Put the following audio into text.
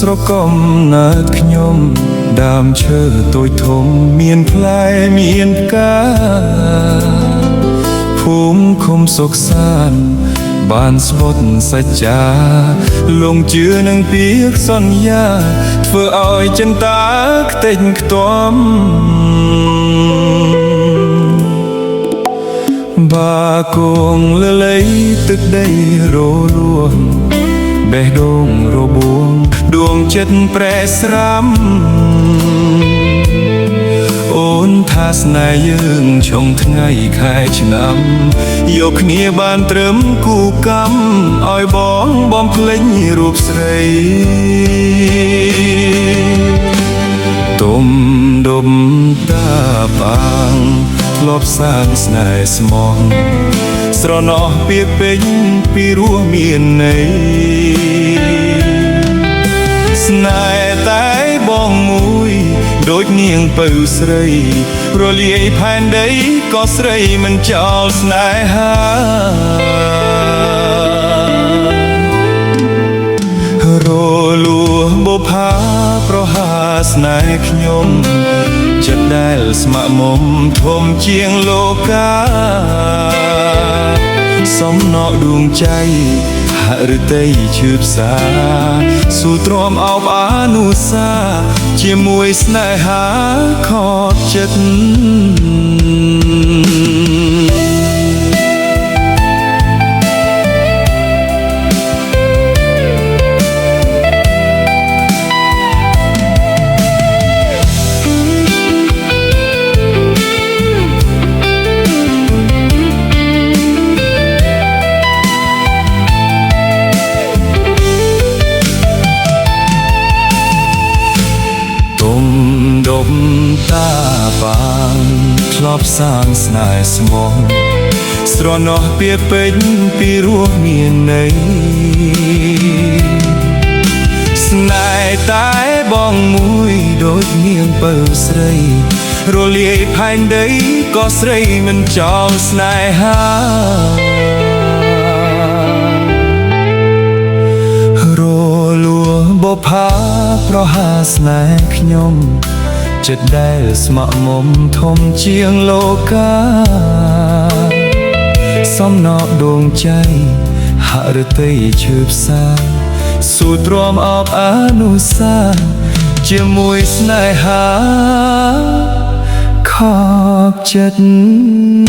ស្រកំណើតខ្ញុំដើមឈើតូចធំមានផ្លែមានផ្កាភូមិឃុំសុខសាន្តបានស្បត់សច្ចាលងជឿនឹងពាក្យសន្យាធ្វើឲ្យចិន្តាខ្ទេចខ្ទាំបាគងលលៃទឹកដីរលួងបេះដូងរបួងដួងចិត្តប្រែស្រាំអូនថាស្នេហ៍យើងឆុងថ្ងៃខែឆ្នាំយកគ្នាបានត្រឹមគូកម្មឲ្យបងបំភ្លេចរូបស្រីទុំដុំតាបាងធ្លាប់សាងស្នេហ៍ស្មោះស្រណោះពាក្យពេញពីរោះមានន័យស្នេហ៍តែបងមួយដូចនាងពៅស្រីរលាយផែនដីក៏ស្រីមិនចោលស្នេហារលួបុផាប្រហាស្នេហ៍ខ្ញុំចិត្តដែលស្ម័គ្រមុំធំជាងលោកាសំណក់ដួងใจហឫទ័យឈឺផ្សាស៊ូទ្រាំអោបអានុសាជាមួយស្នេហាខកចិត្តដុំតាបានធ្លាប់សាងស្នេហ៍ស្មោះស្រណោះពាក្យពេចន៍ពីរោះមានន័យស្នេហ៍តែបងមួយដូចនាងពៅស្រីរលាយផែនដីក៏ស្រីមិនចោលស្នេហារលួបុផាប្រហាស្នេហ៍ខ្ញុំចិត្តដែលស្ម័គ្រមុំធំជាងលោកាសំណក់ដួងใจហឫទ័យឈឺផ្សាស៊ូទ្រាំអបអានុសាជាមួយស្នេហាខកចិត្ត